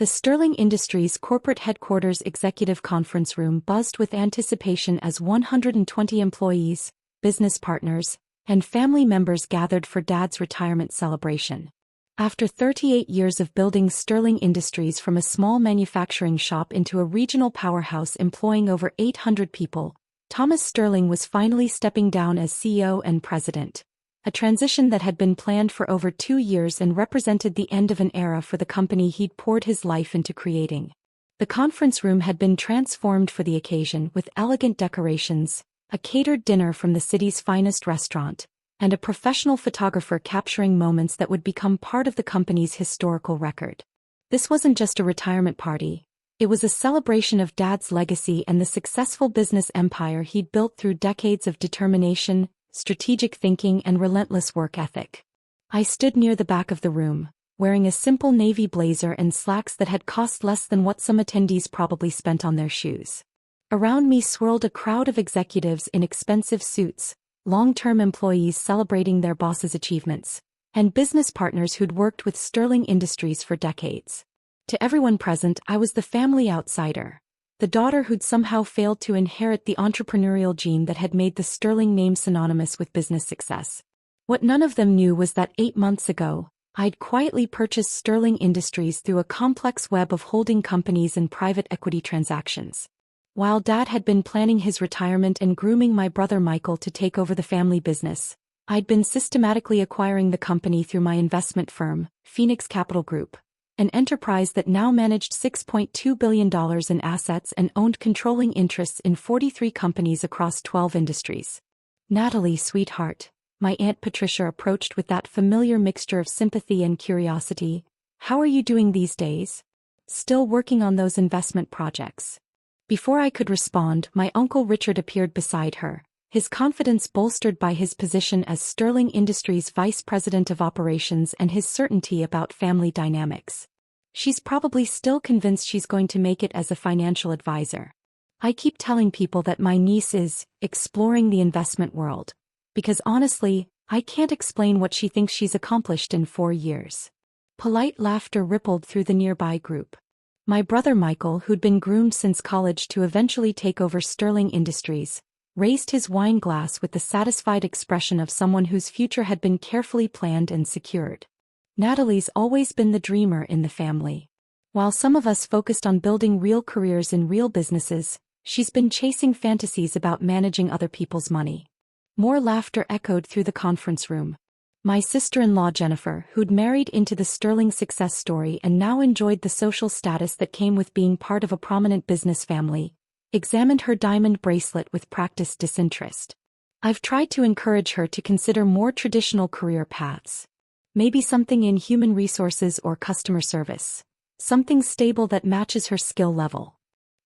The Sterling Industries corporate headquarters executive conference room buzzed with anticipation as 120 employees, business partners, and family members gathered for Dad's retirement celebration. After 38 years of building Sterling Industries from a small manufacturing shop into a regional powerhouse employing over 800 people, Thomas Sterling was finally stepping down as CEO and president. A transition that had been planned for over 2 years and represented the end of an era for the company he'd poured his life into creating. The conference room had been transformed for the occasion with elegant decorations, a catered dinner from the city's finest restaurant, and a professional photographer capturing moments that would become part of the company's historical record. This wasn't just a retirement party. It was a celebration of Dad's legacy and the successful business empire he'd built through decades of determination, strategic thinking, and relentless work ethic. I stood near the back of the room, wearing a simple navy blazer and slacks that had cost less than what some attendees probably spent on their shoes. Around me swirled a crowd of executives in expensive suits, long-term employees celebrating their boss's achievements, and business partners who'd worked with Sterling Industries for decades. To everyone present, I was the family outsider, the daughter who'd somehow failed to inherit the entrepreneurial gene that had made the Sterling name synonymous with business success. What none of them knew was that 8 months ago, I'd quietly purchased Sterling Industries through a complex web of holding companies and private equity transactions. While Dad had been planning his retirement and grooming my brother Michael to take over the family business, I'd been systematically acquiring the company through my investment firm, Phoenix Capital Group, an enterprise that now managed $6.2 billion in assets and owned controlling interests in 43 companies across 12 industries. "Natalie, sweetheart," my Aunt Patricia approached with that familiar mixture of sympathy and curiosity. "How are you doing these days? Still working on those investment projects?" Before I could respond, my Uncle Richard appeared beside her, his confidence bolstered by his position as Sterling Industries Vice President of Operations and his certainty about family dynamics. "She's probably still convinced she's going to make it as a financial advisor. I keep telling people that my niece is exploring the investment world, because honestly, I can't explain what she thinks she's accomplished in 4 years." Polite laughter rippled through the nearby group. My brother Michael, who'd been groomed since college to eventually take over Sterling Industries, raised his wine glass with the satisfied expression of someone whose future had been carefully planned and secured. Natalie's always been the dreamer in the family. While some of us focused on building real careers in real businesses, she's been chasing fantasies about managing other people's money. More laughter echoed through the conference room. My sister-in-law Jennifer, who'd married into the Sterling success story and now enjoyed the social status that came with being part of a prominent business family, examined her diamond bracelet with practiced disinterest. I've tried to encourage her to consider more traditional career paths. Maybe something in human resources or customer service. Something stable that matches her skill level.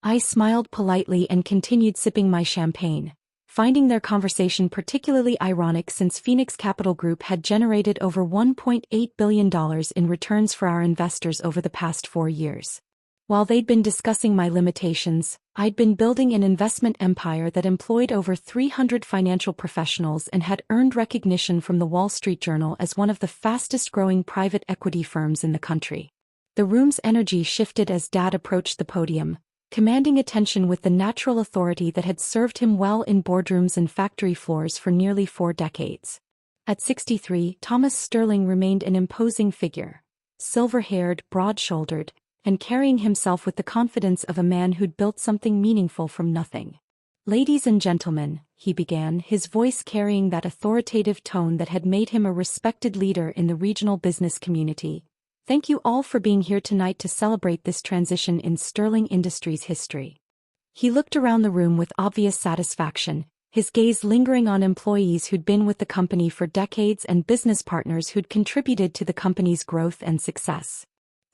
I smiled politely and continued sipping my champagne, finding their conversation particularly ironic since Phoenix Capital Group had generated over $1.8 billion in returns for our investors over the past 4 years. While they'd been discussing my limitations, I'd been building an investment empire that employed over 300 financial professionals and had earned recognition from the Wall Street Journal as one of the fastest-growing private equity firms in the country. The room's energy shifted as Dad approached the podium, commanding attention with the natural authority that had served him well in boardrooms and factory floors for nearly 4 decades. At 63, Thomas Sterling remained an imposing figure, silver-haired, broad-shouldered, and carrying himself with the confidence of a man who'd built something meaningful from nothing. "Ladies and gentlemen," he began, his voice carrying that authoritative tone that had made him a respected leader in the regional business community, "thank you all for being here tonight to celebrate this transition in Sterling Industries history." He looked around the room with obvious satisfaction, his gaze lingering on employees who'd been with the company for decades and business partners who'd contributed to the company's growth and success.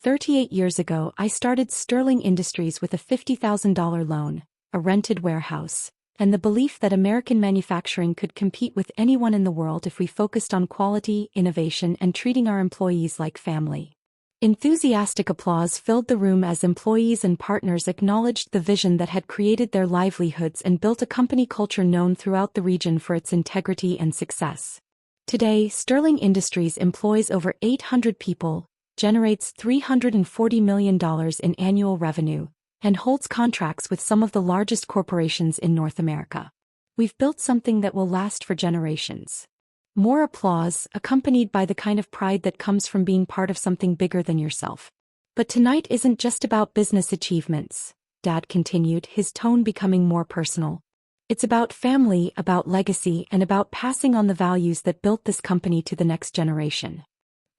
38 years ago, I started Sterling Industries with a $50,000 loan, a rented warehouse, and the belief that American manufacturing could compete with anyone in the world if we focused on quality, innovation, and treating our employees like family. Enthusiastic applause filled the room as employees and partners acknowledged the vision that had created their livelihoods and built a company culture known throughout the region for its integrity and success. Today, Sterling Industries employs over 800 people, generates $340 million in annual revenue, and holds contracts with some of the largest corporations in North America. We've built something that will last for generations. More applause, accompanied by the kind of pride that comes from being part of something bigger than yourself. But tonight isn't just about business achievements, Dad continued, his tone becoming more personal. It's about family, about legacy, and about passing on the values that built this company to the next generation.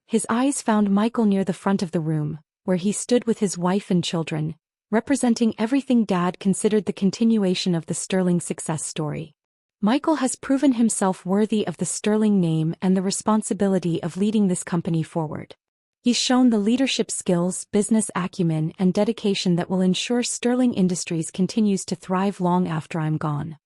His eyes found Michael near the front of the room, where he stood with his wife and children, representing everything Dad considered the continuation of the Sterling success story. Michael has proven himself worthy of the Sterling name and the responsibility of leading this company forward. He's shown the leadership skills, business acumen, and dedication that will ensure Sterling Industries continues to thrive long after I'm gone.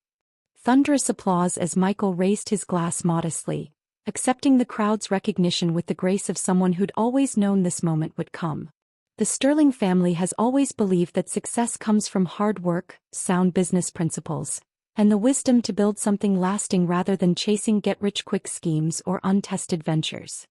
Thunderous applause as Michael raised his glass modestly, accepting the crowd's recognition with the grace of someone who'd always known this moment would come. The Sterling family has always believed that success comes from hard work, sound business principles, and the wisdom to build something lasting rather than chasing get-rich-quick schemes or untested ventures.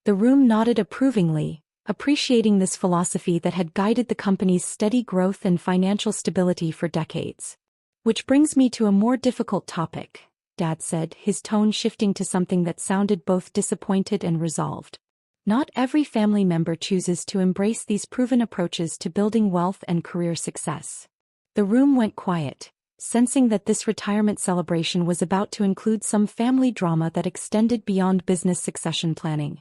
The room nodded approvingly, appreciating this philosophy that had guided the company's steady growth and financial stability for decades. Which brings me to a more difficult topic, Dad said, his tone shifting to something that sounded both disappointed and resolved. Not every family member chooses to embrace these proven approaches to building wealth and career success. The room went quiet, sensing that this retirement celebration was about to include some family drama that extended beyond business succession planning.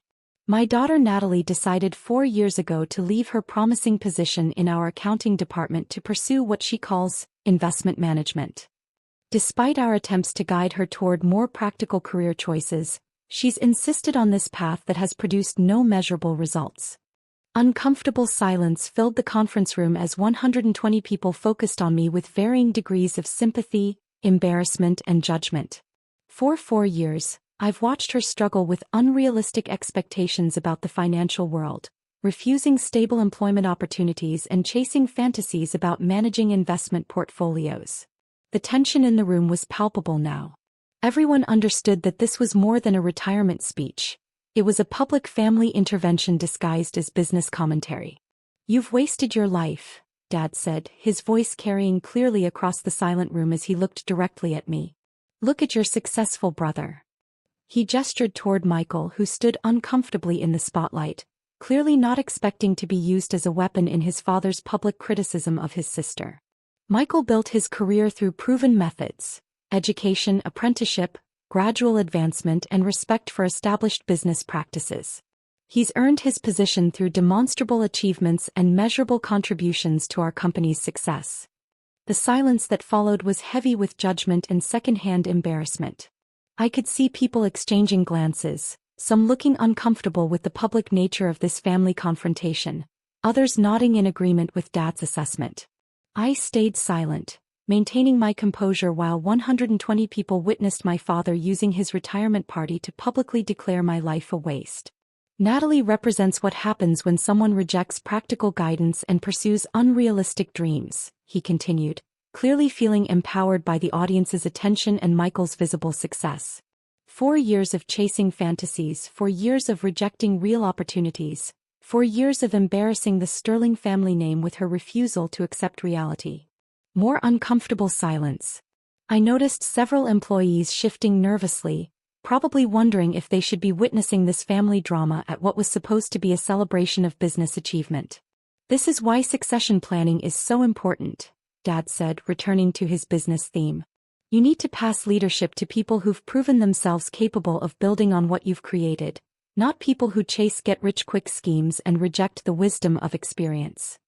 My daughter Natalie decided 4 years ago to leave her promising position in our accounting department to pursue what she calls investment management. Despite our attempts to guide her toward more practical career choices, she's insisted on this path that has produced no measurable results. Uncomfortable silence filled the conference room as 120 people focused on me with varying degrees of sympathy, embarrassment, and judgment. For 4 years, I've watched her struggle with unrealistic expectations about the financial world, refusing stable employment opportunities and chasing fantasies about managing investment portfolios. The tension in the room was palpable now. Everyone understood that this was more than a retirement speech. It was a public family intervention disguised as business commentary. "You've wasted your life," Dad said, his voice carrying clearly across the silent room as he looked directly at me. "Look at your successful brother." He gestured toward Michael, who stood uncomfortably in the spotlight, clearly not expecting to be used as a weapon in his father's public criticism of his sister. Michael built his career through proven methods: education, apprenticeship, gradual advancement, and respect for established business practices. He's earned his position through demonstrable achievements and measurable contributions to our company's success. The silence that followed was heavy with judgment and second-hand embarrassment. I could see people exchanging glances, some looking uncomfortable with the public nature of this family confrontation, others nodding in agreement with Dad's assessment. I stayed silent, maintaining my composure while 120 people witnessed my father using his retirement party to publicly declare my life a waste. "Natalie represents what happens when someone rejects practical guidance and pursues unrealistic dreams," he continued, clearly feeling empowered by the audience's attention and Michael's visible success. 4 years of chasing fantasies, 4 years of rejecting real opportunities, 4 years of embarrassing the Sterling family name with her refusal to accept reality. More uncomfortable silence. I noticed several employees shifting nervously, probably wondering if they should be witnessing this family drama at what was supposed to be a celebration of business achievement. "This is why succession planning is so important," Dad said, returning to his business theme. "You need to pass leadership to people who've proven themselves capable of building on what you've created, not people who chase get-rich-quick schemes and reject the wisdom of experience."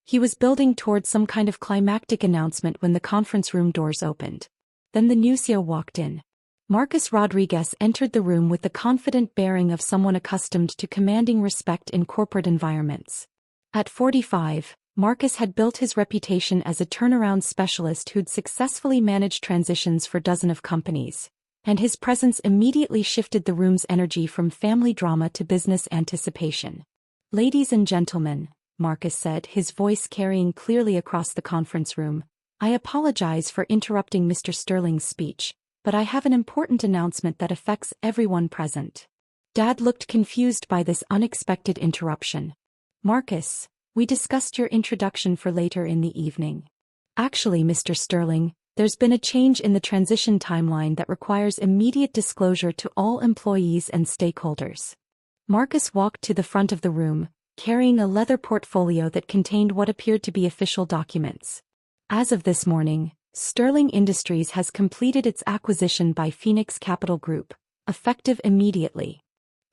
He was building toward some kind of climactic announcement when the conference room doors opened. Then the nuncio walked in. Marcus Rodriguez entered the room with the confident bearing of someone accustomed to commanding respect in corporate environments. At 45, Marcus had built his reputation as a turnaround specialist who'd successfully managed transitions for dozens of companies, and his presence immediately shifted the room's energy from family drama to business anticipation. "Ladies and gentlemen," Marcus said, his voice carrying clearly across the conference room, "I apologize for interrupting Mr. Sterling's speech, but I have an important announcement that affects everyone present." Dad looked confused by this unexpected interruption. Marcus, we discussed your introduction for later in the evening. Actually, Mr. Sterling, there's been a change in the transition timeline that requires immediate disclosure to all employees and stakeholders. Marcus walked to the front of the room, carrying a leather portfolio that contained what appeared to be official documents. As of this morning, Sterling Industries has completed its acquisition by Phoenix Capital Group, effective immediately.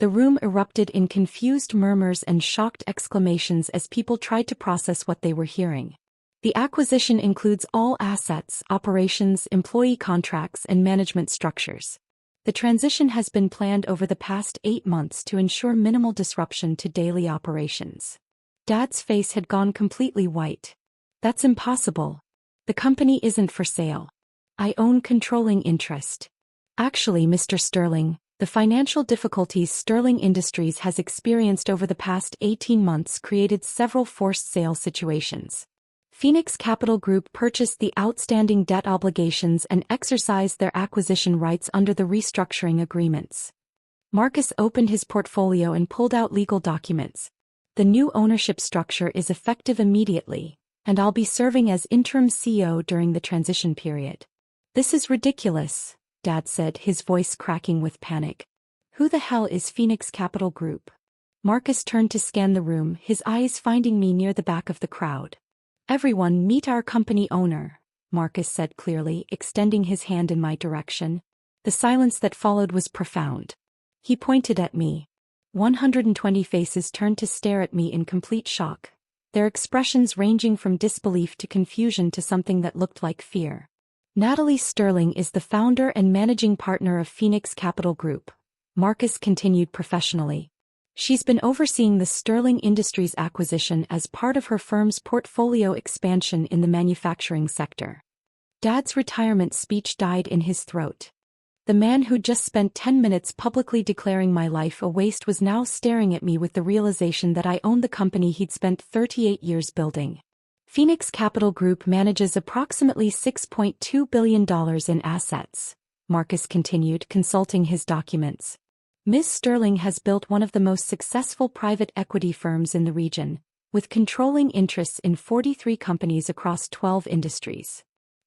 The room erupted in confused murmurs and shocked exclamations as people tried to process what they were hearing. The acquisition includes all assets, operations, employee contracts, and management structures. The transition has been planned over the past 8 months to ensure minimal disruption to daily operations. Dad's face had gone completely white. That's impossible. The company isn't for sale. I own controlling interest. Actually, Mr. Sterling, the financial difficulties Sterling Industries has experienced over the past 18 months created several forced sale situations. Phoenix Capital Group purchased the outstanding debt obligations and exercised their acquisition rights under the restructuring agreements. Marcus opened his portfolio and pulled out legal documents. The new ownership structure is effective immediately, and I'll be serving as interim CEO during the transition period. This is ridiculous, Dad said, his voice cracking with panic. Who the hell is Phoenix Capital Group? Marcus turned to scan the room, his eyes finding me near the back of the crowd. Everyone meet our company owner, Marcus said clearly, extending his hand in my direction. The silence that followed was profound. He pointed at me. 120 faces turned to stare at me in complete shock, their expressions ranging from disbelief to confusion to something that looked like fear. Natalie Sterling is the founder and managing partner of Phoenix Capital Group, Marcus continued professionally. She's been overseeing the Sterling Industries acquisition as part of her firm's portfolio expansion in the manufacturing sector. Dad's retirement speech died in his throat. The man who'd just spent 10 minutes publicly declaring my life a waste was now staring at me with the realization that I owned the company he'd spent 38 years building. Phoenix Capital Group manages approximately $6.2 billion in assets, Marcus continued, consulting his documents. Ms. Sterling has built one of the most successful private equity firms in the region, with controlling interests in 43 companies across 12 industries.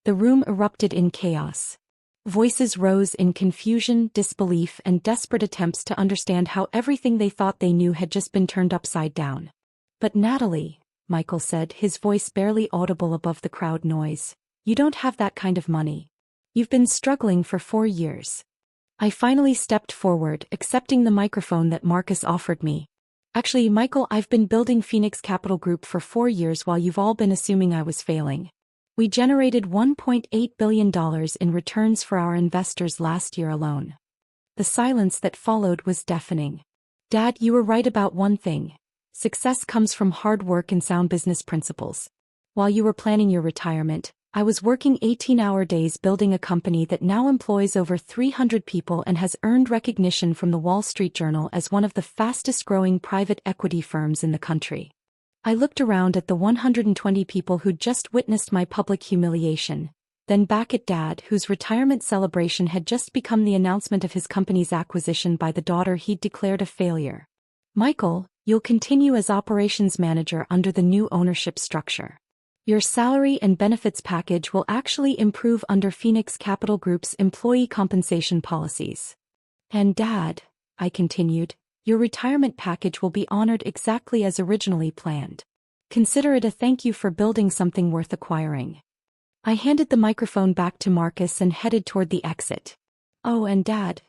The room erupted in chaos. Voices rose in confusion, disbelief, and desperate attempts to understand how everything they thought they knew had just been turned upside down. But Natalie, Michael said, his voice barely audible above the crowd noise, you don't have that kind of money. You've been struggling for 4 years. I finally stepped forward, accepting the microphone that Marcus offered me. Actually, Michael, I've been building Phoenix Capital Group for 4 years while you've all been assuming I was failing. We generated $1.8 billion in returns for our investors last year alone. The silence that followed was deafening. Dad, you were right about one thing. Success comes from hard work and sound business principles. While you were planning your retirement, I was working 18-hour days building a company that now employs over 300 people and has earned recognition from the Wall Street Journal as one of the fastest-growing private equity firms in the country. I looked around at the 120 people who'd just witnessed my public humiliation, then back at Dad, whose retirement celebration had just become the announcement of his company's acquisition by the daughter he'd declared a failure. Michael, you'll continue as operations manager under the new ownership structure. Your salary and benefits package will actually improve under Phoenix Capital Group's employee compensation policies. And Dad, I continued, your retirement package will be honored exactly as originally planned. Consider it a thank you for building something worth acquiring. I handed the microphone back to Marcus and headed toward the exit. Oh, and Dad,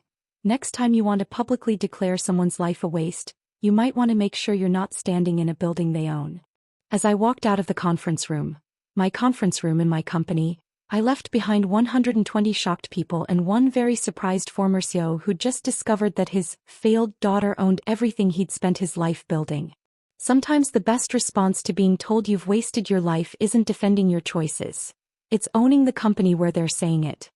next time you want to publicly declare someone's life a waste, you might want to make sure you're not standing in a building they own. As I walked out of the conference room, my conference room in my company, I left behind 120 shocked people and one very surprised former CEO who'd just discovered that his failed daughter owned everything he'd spent his life building. Sometimes the best response to being told you've wasted your life isn't defending your choices. It's owning the company where they're saying it.